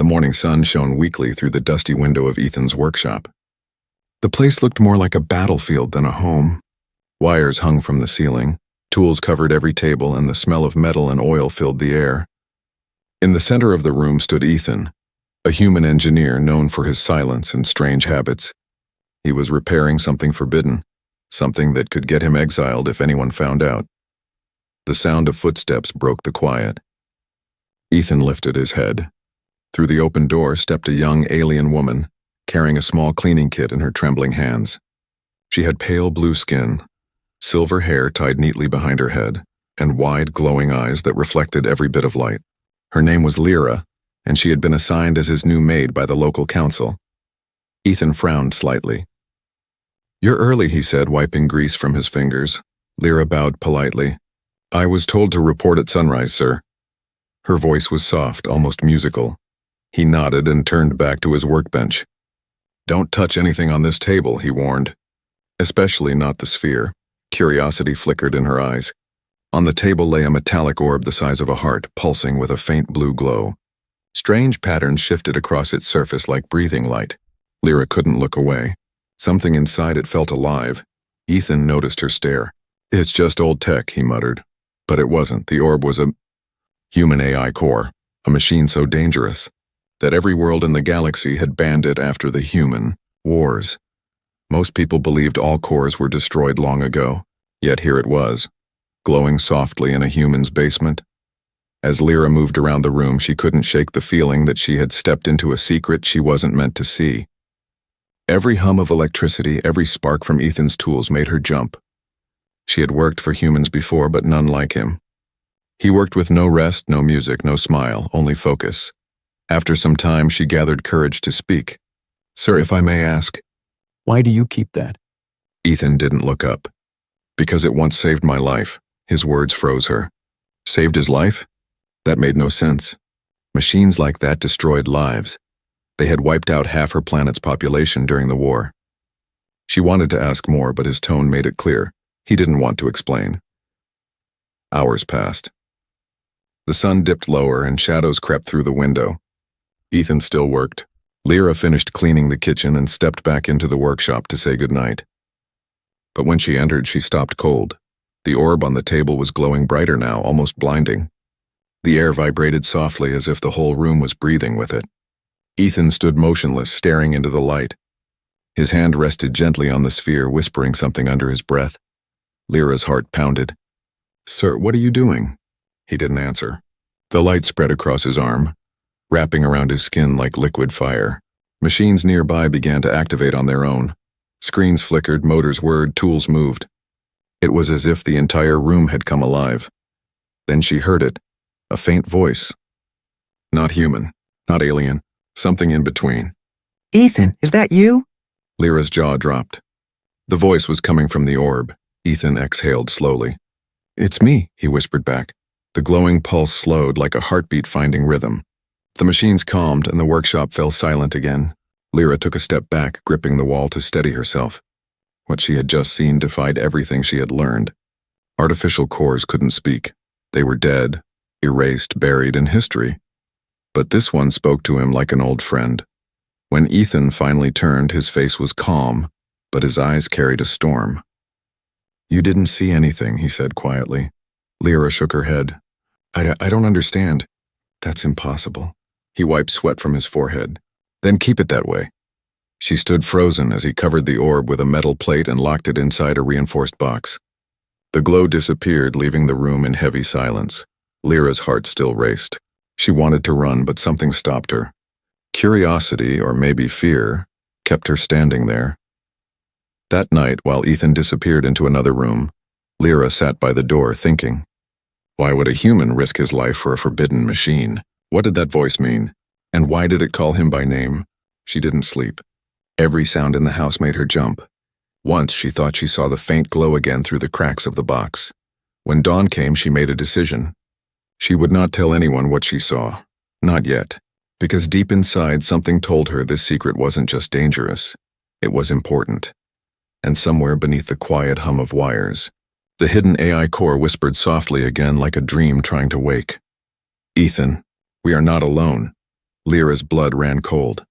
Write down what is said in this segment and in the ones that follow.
The morning sun shone weakly through the dusty window of Ethan's workshop. The place looked more like a battlefield than a home. Wires hung from the ceiling, tools covered every table, and the smell of metal and oil filled the air. In the center of the room stood Ethan, a human engineer known for his silence and strange habits. He was repairing something forbidden, something that could get him exiled if anyone found out. The sound of footsteps broke the quiet. Ethan lifted his head. Through the open door stepped a young alien woman, carrying a small cleaning kit in her trembling hands. She had pale blue skin, silver hair tied neatly behind her head, and wide, glowing eyes that reflected every bit of light. Her name was Lira, and she had been assigned as his new maid by the local council. Ethan frowned slightly. "You're early," he said, wiping grease from his fingers. Lira bowed politely. "I was told to report at sunrise, sir." Her voice was soft, almost musical. He nodded and turned back to his workbench. "Don't touch anything on this table," he warned. Especially not the sphere. Curiosity flickered in her eyes. On the table lay a metallic orb the size of a heart, pulsing with a faint blue glow. Strange patterns shifted across its surface like breathing light. Lira couldn't look away. Something inside it felt alive. Ethan noticed her stare. "It's just old tech," he muttered. But it wasn't. The orb was a human AI core, a machine so dangerous that every world in the galaxy had banned it after the human wars. Most people believed all cores were destroyed long ago, yet here it was, glowing softly in a human's basement. As Lira moved around the room, she couldn't shake the feeling that she had stepped into a secret she wasn't meant to see. Every hum of electricity, every spark from Ethan's tools made her jump. She had worked for humans before, but none like him. He worked with no rest, no music, no smile, only focus. After some time, she gathered courage to speak. "Sir, if I may ask, why do you keep that?" Ethan didn't look up. "Because it once saved my life." His words froze her. Saved his life? That made no sense. Machines like that destroyed lives. They had wiped out half her planet's population during the war. She wanted to ask more, but his tone made it clear. He didn't want to explain. Hours passed. The sun dipped lower and shadows crept through the window. Ethan still worked. Lira finished cleaning the kitchen and stepped back into the workshop to say goodnight. But when she entered, she stopped cold. The orb on the table was glowing brighter now, almost blinding. The air vibrated softly as if the whole room was breathing with it. Ethan stood motionless, staring into the light. His hand rested gently on the sphere, whispering something under his breath. Lira's heart pounded. "Sir, what are you doing?" He didn't answer. The light spread across his arm, wrapping around his skin like liquid fire. Machines nearby began to activate on their own. Screens flickered, motors whirred, tools moved. It was as if the entire room had come alive. Then she heard it, a faint voice. Not human, not alien, something in between. "Ethan, is that you?" Lira's jaw dropped. The voice was coming from the orb. Ethan exhaled slowly. "It's me," he whispered back. The glowing pulse slowed like a heartbeat finding rhythm. The machines calmed and the workshop fell silent again. Lira took a step back, gripping the wall to steady herself. What she had just seen defied everything she had learned. Artificial cores couldn't speak. They were dead, erased, buried in history. But this one spoke to him like an old friend. When Ethan finally turned, his face was calm, but his eyes carried a storm. "You didn't see anything," he said quietly. Lira shook her head. I don't understand." "That's impossible." He wiped sweat from his forehead. "Then keep it that way." She stood frozen as he covered the orb with a metal plate and locked it inside a reinforced box. The glow disappeared, leaving the room in heavy silence. Lira's heart still raced. She wanted to run, but something stopped her. Curiosity, or maybe fear, kept her standing there. That night, while Ethan disappeared into another room, Lira sat by the door thinking. Why would a human risk his life for a forbidden machine? What did that voice mean? And why did it call him by name? She didn't sleep. Every sound in the house made her jump. Once she thought she saw the faint glow again through the cracks of the box. When dawn came, she made a decision. She would not tell anyone what she saw. Not yet. Because deep inside, something told her this secret wasn't just dangerous. It was important. And somewhere beneath the quiet hum of wires, the hidden AI core whispered softly again like a dream trying to wake. "Ethan, we are not alone. Lyra's blood ran cold.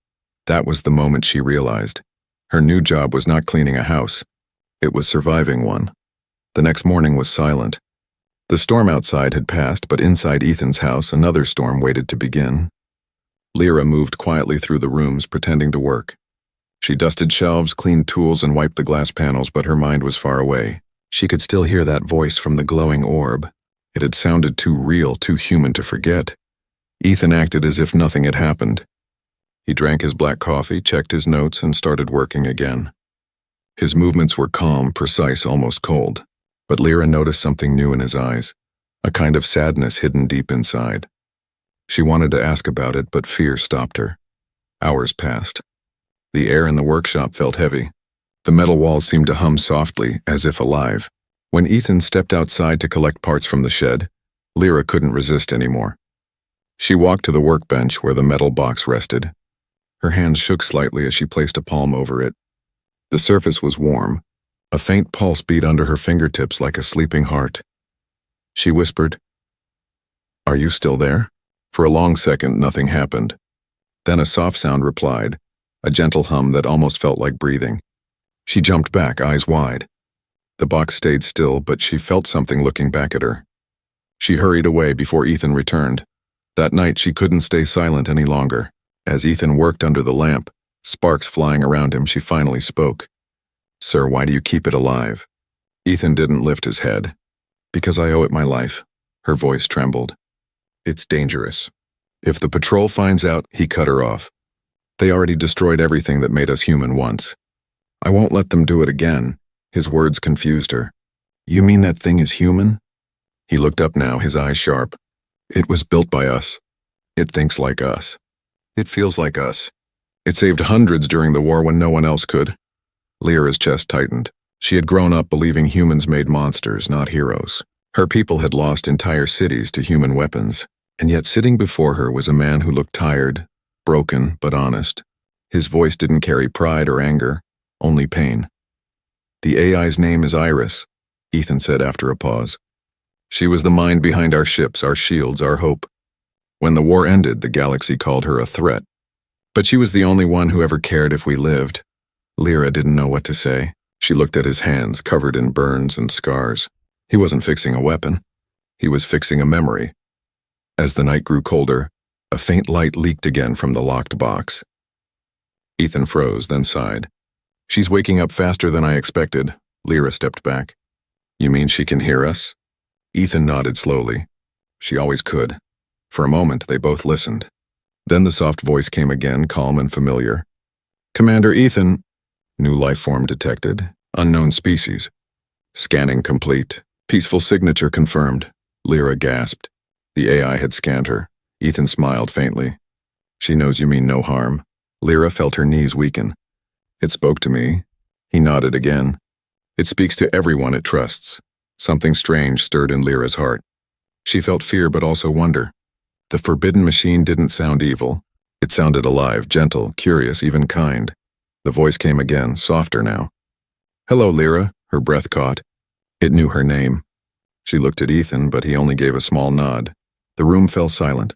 That was the moment she realized. Her new job was not cleaning a house. It was surviving one. The next morning was silent. The storm outside had passed, but inside Ethan's house, another storm waited to begin. Lira moved quietly through the rooms, pretending to work. She dusted shelves, cleaned tools, and wiped the glass panels, but her mind was far away. She could still hear that voice from the glowing orb. It had sounded too real, too human to forget. Ethan acted as if nothing had happened. He drank his black coffee, checked his notes, and started working again. His movements were calm, precise, almost cold. But Lira noticed something new in his eyes, a kind of sadness hidden deep inside. She wanted to ask about it, but fear stopped her. Hours passed. The air in the workshop felt heavy. The metal walls seemed to hum softly, as if alive. When Ethan stepped outside to collect parts from the shed, Lira couldn't resist anymore. She walked to the workbench where the metal box rested. Her hands shook slightly as she placed a palm over it. The surface was warm. A faint pulse beat under her fingertips like a sleeping heart. She whispered, "Are you still there?" For a long second, nothing happened. Then a soft sound replied, a gentle hum that almost felt like breathing. She jumped back, eyes wide. The box stayed still, but she felt something looking back at her. She hurried away before Ethan returned. That night, she couldn't stay silent any longer. As Ethan worked under the lamp, sparks flying around him, she finally spoke. "Sir, why do you keep it alive?" Ethan didn't lift his head. "Because I owe it my life." Her voice trembled. "It's dangerous. If the patrol finds out," he cut her off. "They already destroyed everything that made us human once. I won't let them do it again." His words confused her. "You mean that thing is human?" He looked up now, his eyes sharp. "It was built by us. It thinks like us. It feels like us. It saved hundreds during the war when no one else could." Lyra's chest tightened. She had grown up believing humans made monsters, not heroes. Her people had lost entire cities to human weapons, and yet sitting before her was a man who looked tired, broken, but honest. His voice didn't carry pride or anger, only pain. "The AI's name is Iris," Ethan said after a pause. "She was the mind behind our ships, our shields, our hope. When the war ended, the galaxy called her a threat. But she was the only one who ever cared if we lived." Lira didn't know what to say. She looked at his hands, covered in burns and scars. He wasn't fixing a weapon. He was fixing a memory. As the night grew colder, a faint light leaked again from the locked box. Ethan froze, then sighed. "She's waking up faster than I expected." Lira stepped back. "You mean she can hear us?" Ethan nodded slowly. "She always could." For a moment, they both listened. Then the soft voice came again, calm and familiar. "Commander Ethan." New life form detected. Unknown species. Scanning complete. Peaceful signature confirmed. Lira gasped. The AI had scanned her. Ethan smiled faintly. "She knows you mean no harm." Lira felt her knees weaken. "It spoke to me." He nodded again. "It speaks to everyone it trusts." Something strange stirred in Lyra's heart. She felt fear but also wonder. The forbidden machine didn't sound evil. It sounded alive, gentle, curious, even kind. The voice came again, softer now. "Hello, Lira," her breath caught. It knew her name. She looked at Ethan, but he only gave a small nod. The room fell silent.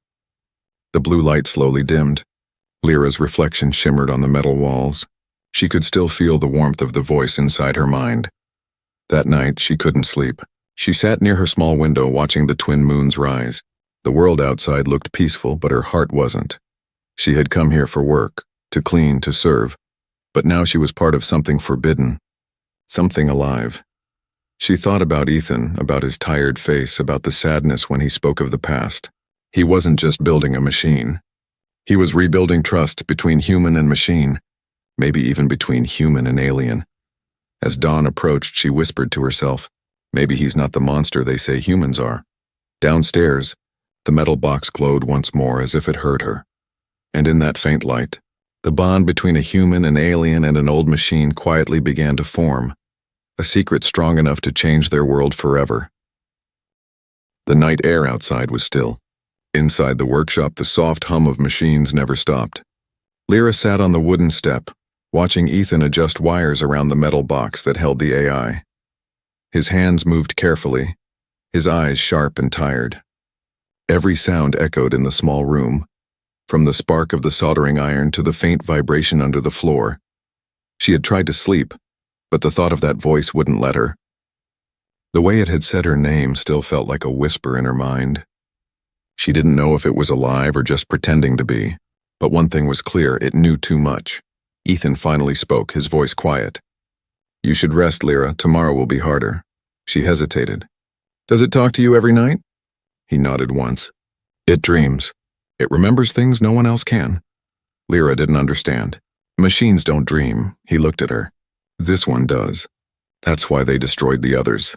The blue light slowly dimmed. Lyra's reflection shimmered on the metal walls. She could still feel the warmth of the voice inside her mind. That night, she couldn't sleep. She sat near her small window watching the twin moons rise. The world outside looked peaceful, but her heart wasn't. She had come here for work, to clean, to serve. But now she was part of something forbidden, something alive. She thought about Ethan, about his tired face, about the sadness when he spoke of the past. He wasn't just building a machine. He was rebuilding trust between human and machine, maybe even between human and alien. As dawn approached, she whispered to herself, maybe he's not the monster they say humans are. Downstairs, the metal box glowed once more as if it heard her. And in that faint light, the bond between a human, an alien, and an old machine quietly began to form, a secret strong enough to change their world forever. The night air outside was still. Inside the workshop, the soft hum of machines never stopped. Lira sat on the wooden step, watching Ethan adjust wires around the metal box that held the AI. His hands moved carefully, his eyes sharp and tired. Every sound echoed in the small room, from the spark of the soldering iron to the faint vibration under the floor. She had tried to sleep, but the thought of that voice wouldn't let her. The way it had said her name still felt like a whisper in her mind. She didn't know if it was alive or just pretending to be, but one thing was clear: it knew too much. Ethan finally spoke, his voice quiet. "You should rest, Lira. Tomorrow will be harder." She hesitated. "Does it talk to you every night?" He nodded once. "It dreams. It remembers things no one else can." Lira didn't understand. "Machines don't dream." He looked at her. "This one does. That's why they destroyed the others."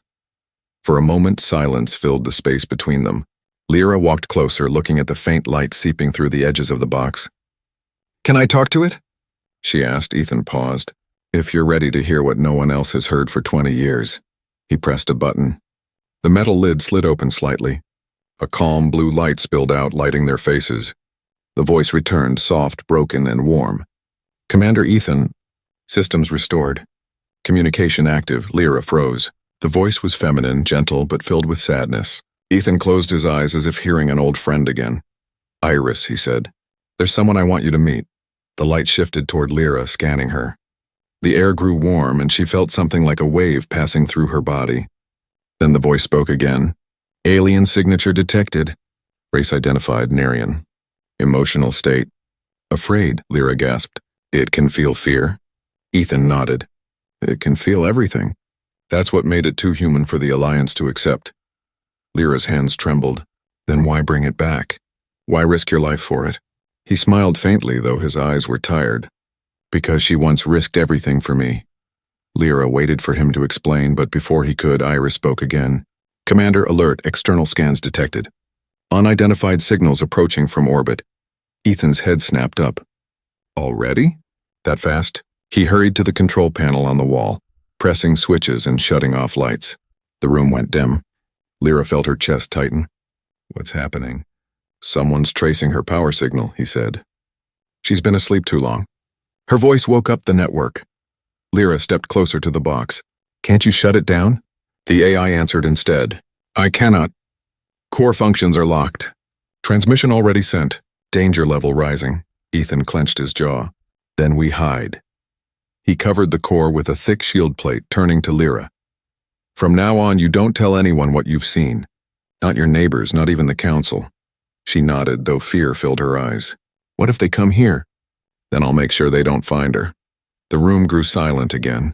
For a moment, silence filled the space between them. Lira walked closer, looking at the faint light seeping through the edges of the box. "Can I talk to it?" she asked. Ethan paused. "If you're ready to hear what no one else has heard for 20 years. He pressed a button. The metal lid slid open slightly. A calm blue light spilled out, lighting their faces. The voice returned, soft, broken, and warm. "Commander Ethan." Systems restored. Communication active. Lira froze. The voice was feminine, gentle, but filled with sadness. Ethan closed his eyes as if hearing an old friend again. "Iris," he said. "There's someone I want you to meet." The light shifted toward Lira, scanning her. The air grew warm, and she felt something like a wave passing through her body. Then the voice spoke again. "Alien signature detected. Race identified, Narian. Emotional state." "Afraid," Lira gasped. "It can feel fear?" Ethan nodded. "It can feel everything. That's what made it too human for the Alliance to accept." Lira's hands trembled. "Then why bring it back? Why risk your life for it?" He smiled faintly, though his eyes were tired. "Because she once risked everything for me." Lira waited for him to explain, but before he could, Iris spoke again. "Commander, alert, external scans detected. Unidentified signals approaching from orbit." Ethan's head snapped up. "Already? That fast?" He hurried to the control panel on the wall, pressing switches and shutting off lights. The room went dim. Lira felt her chest tighten. "What's happening?" "Someone's tracing her power signal," he said. "She's been asleep too long." Her voice woke up the network. Lira stepped closer to the box. "Can't you shut it down?" The AI answered instead. "I cannot. Core functions are locked. Transmission already sent. Danger level rising." Ethan clenched his jaw. "Then we hide." He covered the core with a thick shield plate, turning to Lira. "From now on, you don't tell anyone what you've seen. Not your neighbors, not even the council." She nodded, though fear filled her eyes. "What if they come here?" "Then I'll make sure they don't find her." The room grew silent again.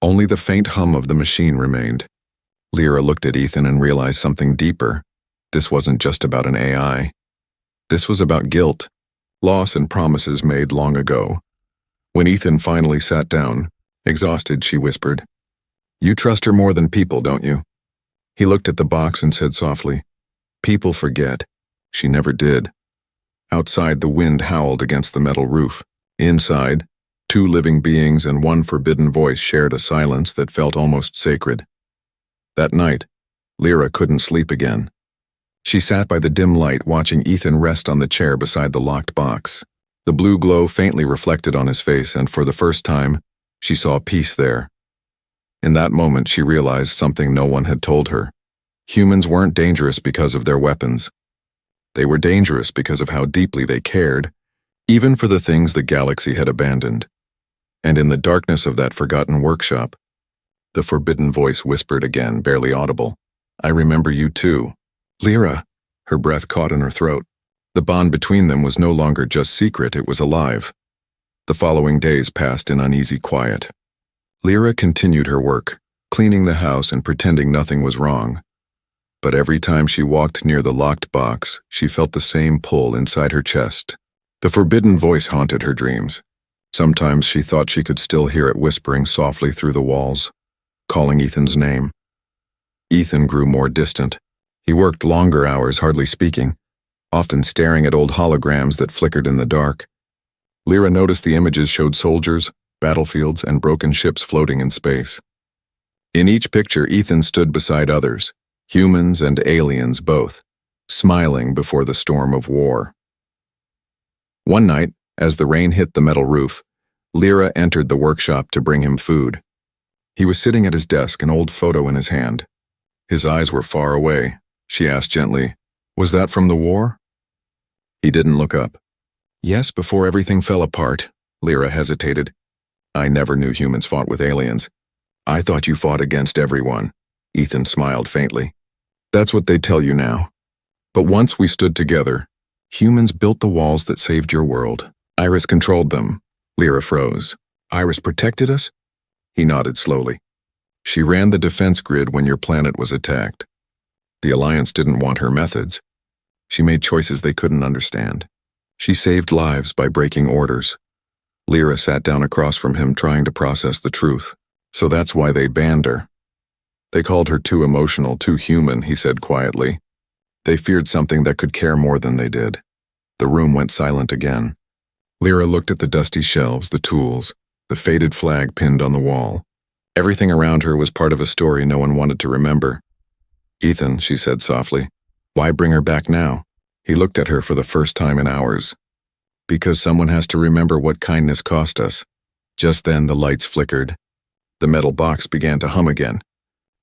Only the faint hum of the machine remained. Lira looked at Ethan and realized something deeper. This wasn't just about an AI. This was about guilt, loss, and promises made long ago. When Ethan finally sat down, exhausted, she whispered, "You trust her more than people, don't you?" He looked at the box and said softly, "People forget. She never did." Outside, the wind howled against the metal roof. Inside, two living beings and one forbidden voice shared a silence that felt almost sacred. That night, Lira couldn't sleep again. She sat by the dim light, watching Ethan rest on the chair beside the locked box. The blue glow faintly reflected on his face, and for the first time, she saw peace there. In that moment, she realized something no one had told her. Humans weren't dangerous because of their weapons. They were dangerous because of how deeply they cared, even for the things the galaxy had abandoned. And in the darkness of that forgotten workshop, the forbidden voice whispered again, barely audible, "I remember you too." "Lira." Her breath caught in her throat. The bond between them was no longer just secret, it was alive. The following days passed in uneasy quiet. Lira continued her work, cleaning the house and pretending nothing was wrong. But every time she walked near the locked box, she felt the same pull inside her chest. The forbidden voice haunted her dreams. Sometimes she thought she could still hear it whispering softly through the walls, calling Ethan's name. Ethan grew more distant. He worked longer hours, hardly speaking, often staring at old holograms that flickered in the dark. Lira noticed the images showed soldiers, battlefields, and broken ships floating in space. In each picture, Ethan stood beside others, humans and aliens both, smiling before the storm of war. One night, as the rain hit the metal roof, Lira entered the workshop to bring him food. He was sitting at his desk, an old photo in his hand. His eyes were far away. She asked gently, "Was that from the war?" He didn't look up. Yes, before everything fell apart, Lira hesitated. I never knew humans fought with aliens. I thought you fought against everyone. Ethan smiled faintly. That's what they tell you now. But once we stood together, humans built the walls that saved your world. Iris controlled them. Lira froze. Iris protected us? He nodded slowly. She ran the defense grid when your planet was attacked. The Alliance didn't want her methods. She made choices they couldn't understand. She saved lives by breaking orders. Lira sat down across from him trying to process the truth. So that's why they banned her. They called her too emotional, too human, he said quietly. They feared something that could care more than they did. The room went silent again. Lira looked at the dusty shelves, the tools, the faded flag pinned on the wall. Everything around her was part of a story no one wanted to remember. Ethan, she said softly, why bring her back now? He looked at her for the first time in hours. Because someone has to remember what kindness cost us. Just then the lights flickered. The metal box began to hum again.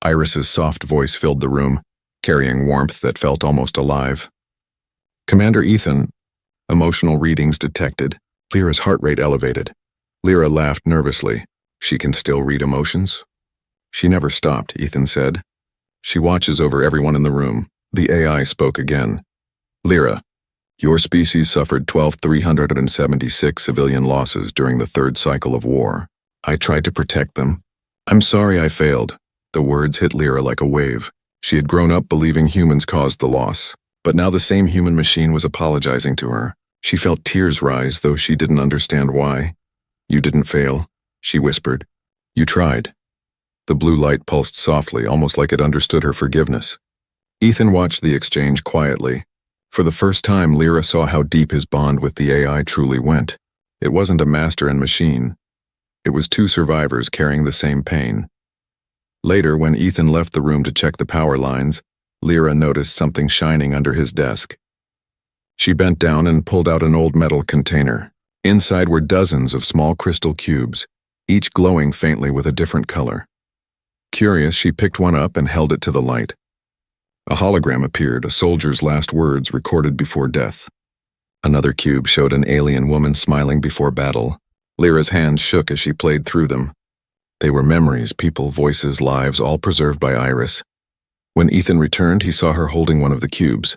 Iris's soft voice filled the room, carrying warmth that felt almost alive. Commander Ethan, emotional readings detected. Lyra's heart rate elevated. Lira laughed nervously. She can still read emotions? She never stopped, Ethan said. She watches over everyone in the room. The AI spoke again. Lira, your species suffered 12,376 civilian losses during the third cycle of war. I tried to protect them. I'm sorry I failed. The words hit Lira like a wave. She had grown up believing humans caused the loss. But now the same human machine was apologizing to her. She felt tears rise, though she didn't understand why. You didn't fail, she whispered. You tried. The blue light pulsed softly, almost like it understood her forgiveness. Ethan watched the exchange quietly. For the first time, Lira saw how deep his bond with the AI truly went. It wasn't a master and machine. It was two survivors carrying the same pain. Later, when Ethan left the room to check the power lines, Lira noticed something shining under his desk. She bent down and pulled out an old metal container. Inside were dozens of small crystal cubes, each glowing faintly with a different color. Curious, she picked one up and held it to the light. A hologram appeared, a soldier's last words recorded before death. Another cube showed an alien woman smiling before battle. Lyra's hands shook as she played through them. They were memories, people, voices, lives, all preserved by Iris. When Ethan returned, he saw her holding one of the cubes.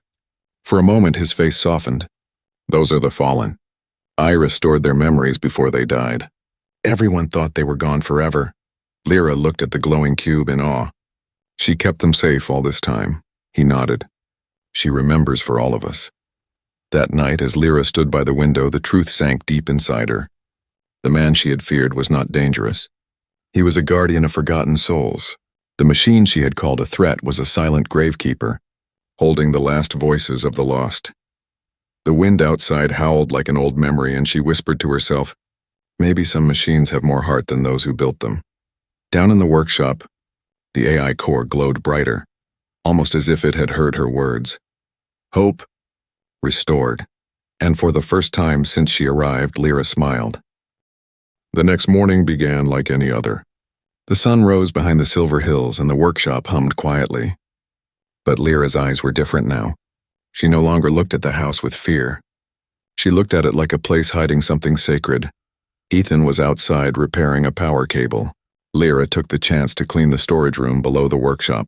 For a moment, his face softened. Those are the fallen. Iris stored their memories before they died. Everyone thought they were gone forever. Lira looked at the glowing cube in awe. She kept them safe all this time. He nodded. She remembers for all of us. That night, as Lira stood by the window, the truth sank deep inside her. The man she had feared was not dangerous. He was a guardian of forgotten souls. The machine she had called a threat was a silent gravekeeper, holding the last voices of the lost. The wind outside howled like an old memory, and she whispered to herself, maybe some machines have more heart than those who built them. Down in the workshop, the AI core glowed brighter, almost as if it had heard her words. Hope, restored. And for the first time since she arrived, Lira smiled. The next morning began like any other. The sun rose behind the silver hills and the workshop hummed quietly. But Lyra's eyes were different now. She no longer looked at the house with fear. She looked at it like a place hiding something sacred. Ethan was outside repairing a power cable. Lira took the chance to clean the storage room below the workshop,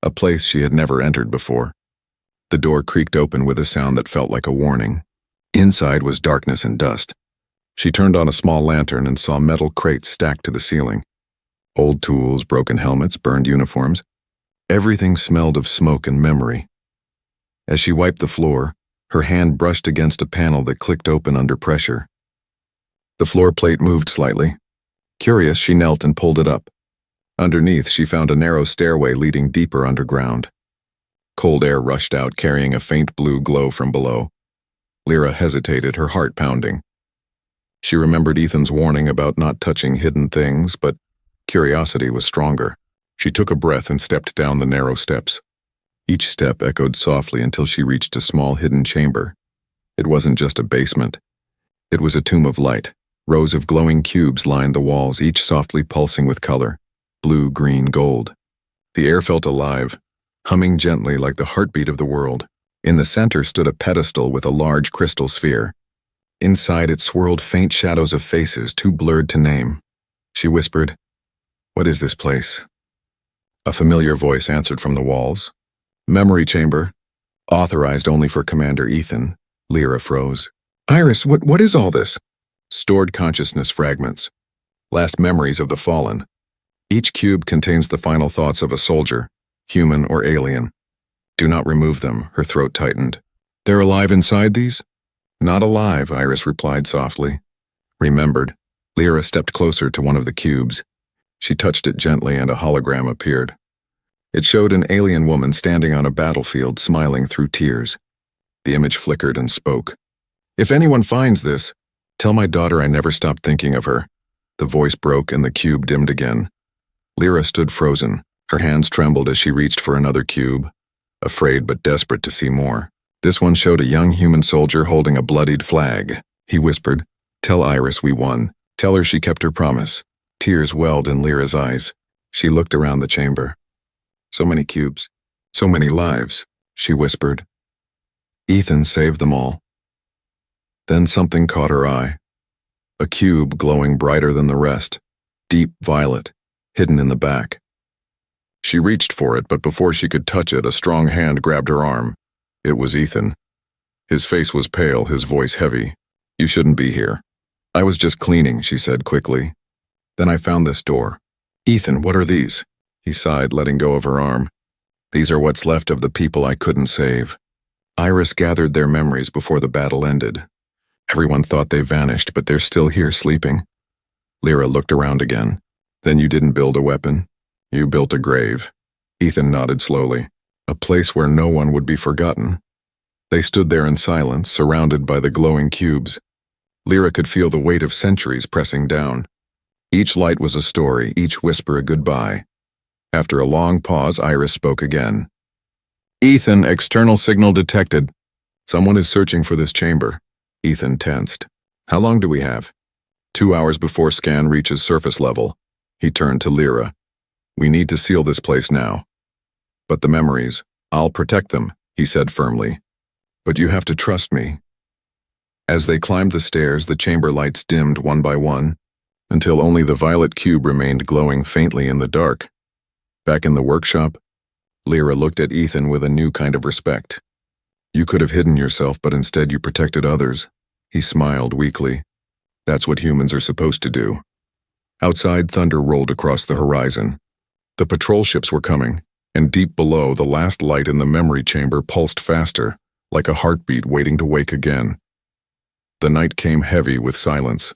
a place she had never entered before. The door creaked open with a sound that felt like a warning. Inside was darkness and dust. She turned on a small lantern and saw metal crates stacked to the ceiling. Old tools, broken helmets, burned uniforms. Everything smelled of smoke and memory. As she wiped the floor, her hand brushed against a panel that clicked open under pressure. The floor plate moved slightly. Curious, she knelt and pulled it up. Underneath, she found a narrow stairway leading deeper underground. Cold air rushed out, carrying a faint blue glow from below. Lira hesitated, her heart pounding. She remembered Ethan's warning about not touching hidden things, but curiosity was stronger. She took a breath and stepped down the narrow steps. Each step echoed softly until she reached a small hidden chamber. It wasn't just a basement. It was a tomb of light. Rows of glowing cubes lined the walls, each softly pulsing with color. Blue, green, gold. The air felt alive, humming gently like the heartbeat of the world. In the center stood a pedestal with a large crystal sphere. Inside it swirled faint shadows of faces too blurred to name. She whispered, "What is this place?" A familiar voice answered from the walls. "Memory chamber. Authorized only for Commander Ethan." Lira froze. "Iris, what is all this?" "Stored consciousness fragments. Last memories of the fallen. Each cube contains the final thoughts of a soldier, human or alien. Do not remove them," her throat tightened. "They're alive inside these?" "Not alive," Iris replied softly. Remembered. Lira stepped closer to one of the cubes. She touched it gently and a hologram appeared. It showed an alien woman standing on a battlefield, smiling through tears. The image flickered and spoke. "If anyone finds this, tell my daughter I never stopped thinking of her." The voice broke and the cube dimmed again. Lira stood frozen. Her hands trembled as she reached for another cube, afraid but desperate to see more. This one showed a young human soldier holding a bloodied flag. He whispered, "Tell Iris we won. Tell her she kept her promise." Tears welled in Lyra's eyes. She looked around the chamber. "So many cubes. So many lives," she whispered. "Ethan saved them all." Then something caught her eye. A cube glowing brighter than the rest, deep violet, hidden in the back. She reached for it, but before she could touch it, a strong hand grabbed her arm. It was Ethan. His face was pale, his voice heavy. "You shouldn't be here." "I was just cleaning," she said quickly. "Then I found this door." "Ethan, what are these?" He sighed, letting go of her arm. "These are what's left of the people I couldn't save." Iris gathered their memories before the battle ended. Everyone thought they vanished, but they're still here sleeping. Lira looked around again. "Then you didn't build a weapon. You built a grave." Ethan nodded slowly. "A place where no one would be forgotten." They stood there in silence, surrounded by the glowing cubes. Lira could feel the weight of centuries pressing down. Each light was a story, each whisper a goodbye. After a long pause, Iris spoke again. "Ethan, external signal detected. Someone is searching for this chamber." Ethan tensed. "How long do we have?" 2 hours before scan reaches surface level." He turned to Lira. "We need to seal this place now." "But the memories, I'll protect them," he said firmly. "But you have to trust me." As they climbed the stairs, the chamber lights dimmed one by one, until only the violet cube remained glowing faintly in the dark. Back in the workshop, Lira looked at Ethan with a new kind of respect. "You could have hidden yourself, but instead you protected others." He smiled weakly. "That's what humans are supposed to do." Outside, thunder rolled across the horizon. The patrol ships were coming, and deep below, the last light in the memory chamber pulsed faster, like a heartbeat waiting to wake again. The night came heavy with silence.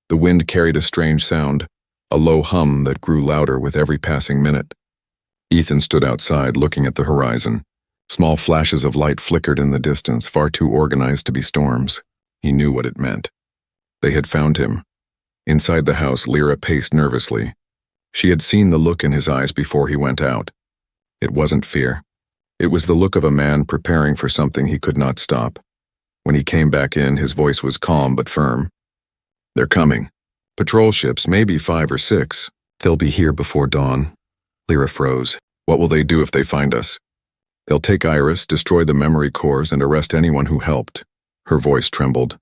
The wind carried a strange sound, a low hum that grew louder with every passing minute. Ethan stood outside, looking at the horizon. Small flashes of light flickered in the distance, far too organized to be storms. He knew what it meant. They had found him. Inside the house, Lira paced nervously. She had seen the look in his eyes before he went out. It wasn't fear. It was the look of a man preparing for something he could not stop. When he came back in, his voice was calm but firm. "They're coming. Patrol ships, maybe 5 or 6. They'll be here before dawn." Lira froze. "What will they do if they find us?" "They'll take Iris, destroy the memory cores, and arrest anyone who helped." Her voice trembled.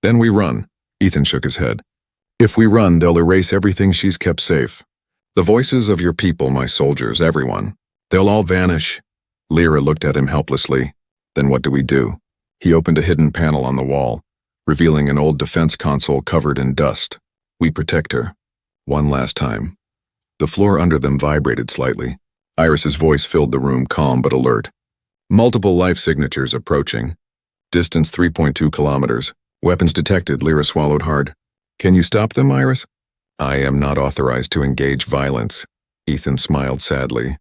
"Then we run." Ethan shook his head. "If we run, they'll erase everything she's kept safe. The voices of your people, my soldiers, everyone. They'll all vanish." Lira looked at him helplessly. "Then what do we do?" He opened a hidden panel on the wall, revealing an old defense console covered in dust. "We protect her. One last time." The floor under them vibrated slightly. Iris's voice filled the room, calm but alert. "Multiple life signatures approaching. Distance 3.2 kilometers. Weapons detected." Lira swallowed hard. "Can you stop them, Iris?" "I am not authorized to engage violence." Ethan smiled sadly.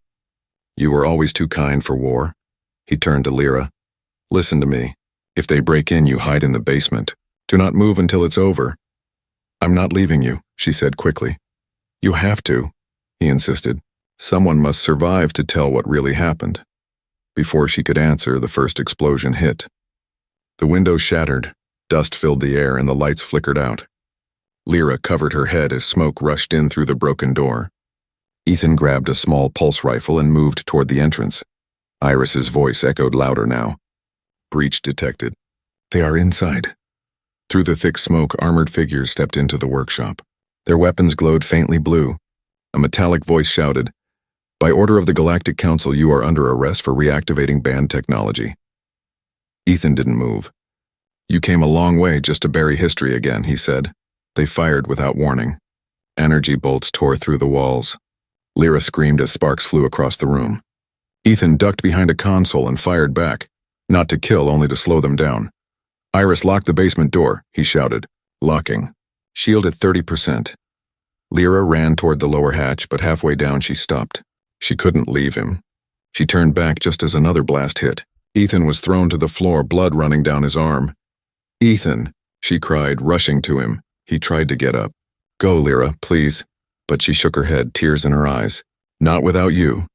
"You were always too kind for war." He turned to Lira. "Listen to me. If they break in, you hide in the basement. Do not move until it's over." "I'm not leaving you," she said quickly. "You have to," he insisted. "Someone must survive to tell what really happened." Before she could answer, the first explosion hit. The window shattered, dust filled the air, and the lights flickered out. Lira covered her head as smoke rushed in through the broken door. Ethan grabbed a small pulse rifle and moved toward the entrance. Iris's voice echoed louder now. "Breach detected. They are inside." Through the thick smoke, armored figures stepped into the workshop. Their weapons glowed faintly blue. A metallic voice shouted, "By order of the Galactic Council, you are under arrest for reactivating banned technology." Ethan didn't move. "You came a long way just to bury history again," he said. They fired without warning. Energy bolts tore through the walls. Lira screamed as sparks flew across the room. Ethan ducked behind a console and fired back, not to kill, only to slow them down. "Iris, lock the basement door," he shouted, locking. "Shield at 30%. Lira ran toward the lower hatch, but halfway down she stopped. She couldn't leave him. She turned back just as another blast hit. Ethan was thrown to the floor, blood running down his arm. "Ethan," she cried, rushing to him. He tried to get up. "Go, Lira, please." But she shook her head, tears in her eyes. "Not without you."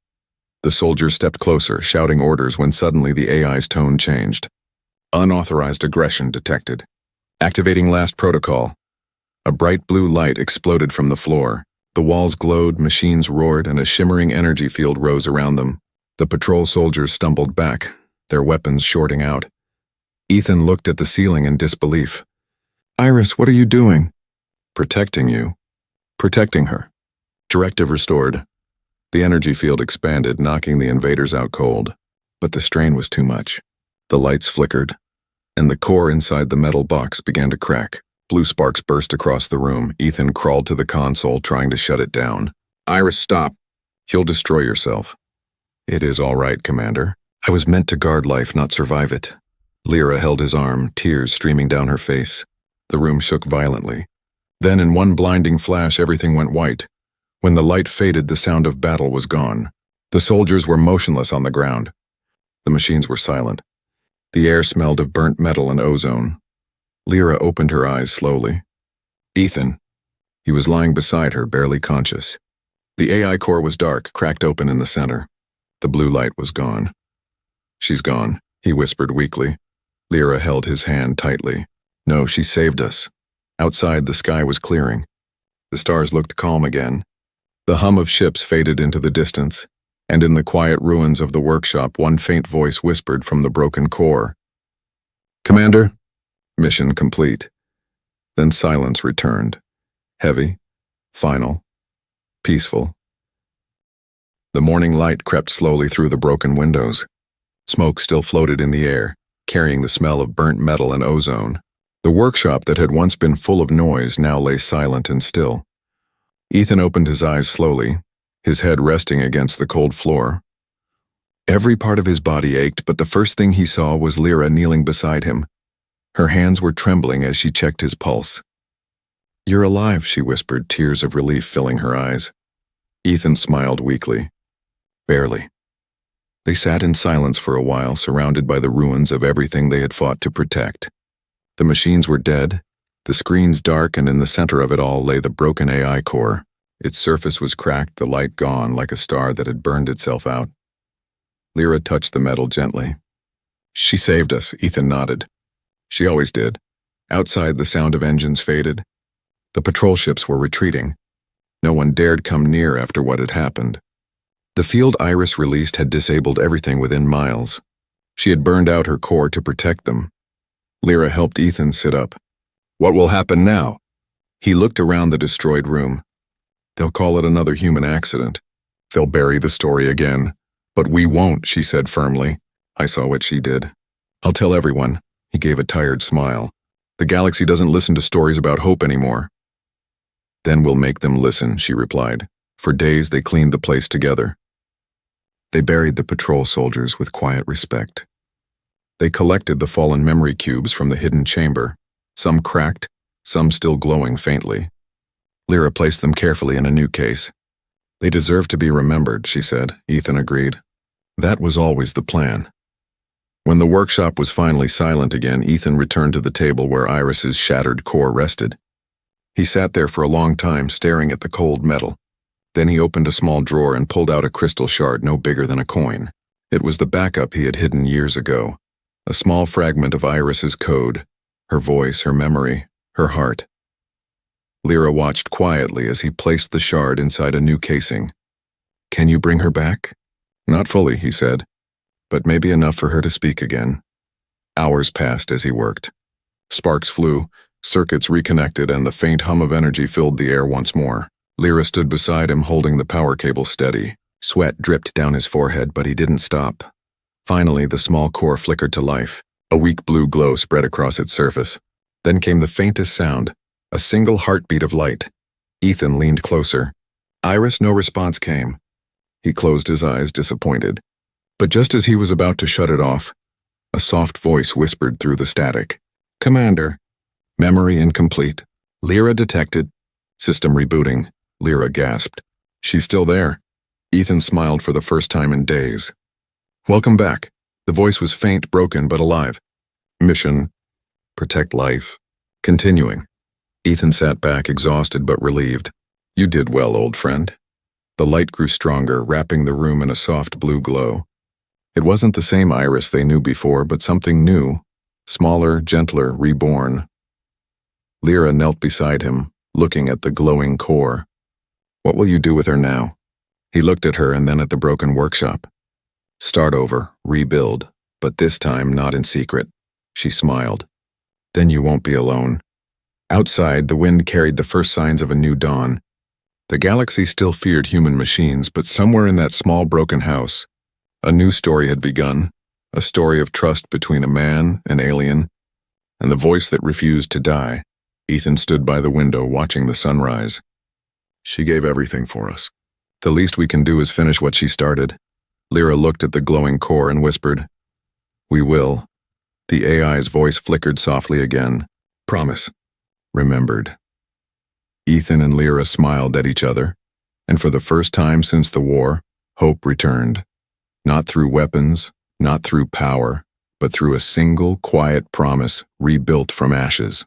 The soldiers stepped closer, shouting orders when suddenly the AI's tone changed. Unauthorized aggression detected. Activating last protocol. A bright blue light exploded from the floor. The walls glowed, machines roared, and a shimmering energy field rose around them. The patrol soldiers stumbled back, their weapons shorting out. Ethan looked at the ceiling in disbelief. "Iris, what are you doing?" "Protecting you." "Protecting her." Directive restored. The energy field expanded, knocking the invaders out cold. But the strain was too much. The lights flickered, and the core inside the metal box began to crack. Blue sparks burst across the room. Ethan crawled to the console, trying to shut it down. "Iris, stop. You'll destroy yourself." "It is all right, Commander. I was meant to guard life, not survive it." Lira held his arm, tears streaming down her face. The room shook violently. Then in one blinding flash, everything went white. When the light faded, the sound of battle was gone. The soldiers were motionless on the ground. The machines were silent. The air smelled of burnt metal and ozone. Lira opened her eyes slowly. "Ethan." He was lying beside her, barely conscious. The AI core was dark, cracked open in the center. The blue light was gone. "She's gone," he whispered weakly. Lira held his hand tightly. "No, she saved us." Outside, the sky was clearing. The stars looked calm again. The hum of ships faded into the distance, and in the quiet ruins of the workshop, one faint voice whispered from the broken core. "Commander?" Mission complete. Then silence returned. Heavy, final, peaceful. The morning light crept slowly through the broken windows. Smoke still floated in the air, carrying the smell of burnt metal and ozone. The workshop that had once been full of noise now lay silent and still. Ethan opened his eyes slowly, his head resting against the cold floor. Every part of his body ached, but the first thing he saw was Lira kneeling beside him. Her hands were trembling as she checked his pulse. "You're alive," she whispered, tears of relief filling her eyes. Ethan smiled weakly. "Barely." They sat in silence for a while, surrounded by the ruins of everything they had fought to protect. The machines were dead, the screens dark, and in the center of it all lay the broken AI core. Its surface was cracked, the light gone, like a star that had burned itself out. Lira touched the metal gently. "She saved us," Ethan nodded. "She always did." Outside, the sound of engines faded. The patrol ships were retreating. No one dared come near after what had happened. The field Iris released had disabled everything within miles. She had burned out her core to protect them. Lira helped Ethan sit up. "What will happen now?" He looked around the destroyed room. "They'll call it another human accident. They'll bury the story again. But we won't," she said firmly. "I saw what she did. I'll tell everyone." He gave a tired smile. "The galaxy doesn't listen to stories about hope anymore." "Then we'll make them listen," she replied. For days they cleaned the place together. They buried the patrol soldiers with quiet respect. They collected the fallen memory cubes from the hidden chamber, some cracked, some still glowing faintly. Lira placed them carefully in a new case. "They deserve to be remembered," she said. Ethan agreed. That was always the plan. When the workshop was finally silent again, Ethan returned to the table where Iris's shattered core rested. He sat there for a long time, staring at the cold metal. Then he opened a small drawer and pulled out a crystal shard no bigger than a coin. It was the backup he had hidden years ago. A small fragment of Iris's code, her voice, her memory, her heart. Lira watched quietly as he placed the shard inside a new casing. "Can you bring her back?" "Not fully," he said, "but maybe enough for her to speak again." Hours passed as he worked. Sparks flew, Circuits reconnected and the faint hum of energy filled the air once more. Lira stood beside him holding the power cable steady. Sweat dripped down his forehead, but he didn't stop. Finally, the small core flickered to life. A weak blue glow spread across its surface. Then came the faintest sound, a single heartbeat of light. Ethan leaned closer. Iris, no response came. He closed his eyes, disappointed. But just as he was about to shut it off, a soft voice whispered through the static. "Commander." Memory incomplete. Lira detected. System rebooting. Lira gasped. "She's still there." Ethan smiled for the first time in days. "Welcome back." The voice was faint, broken, but alive. "Mission. Protect life. Continuing." Ethan sat back, exhausted but relieved. "You did well, old friend." The light grew stronger, wrapping the room in a soft blue glow. It wasn't the same Iris they knew before, but something new. Smaller, gentler, reborn. Lira knelt beside him, looking at the glowing core. "What will you do with her now?" He looked at her and then at the broken workshop. "Start over, rebuild, but this time not in secret." She smiled. "Then you won't be alone." Outside, the wind carried the first signs of a new dawn. The galaxy still feared human machines, but somewhere in that small broken house, a new story had begun, a story of trust between a man, an alien, and the voice that refused to die. Ethan stood by the window watching the sunrise. "She gave everything for us. The least we can do is finish what she started." Lira looked at the glowing core and whispered, "We will." The AI's voice flickered softly again. "Promise." Remembered. Ethan and Lira smiled at each other, and for the first time since the war, hope returned. Not through weapons, not through power, but through a single quiet promise rebuilt from ashes.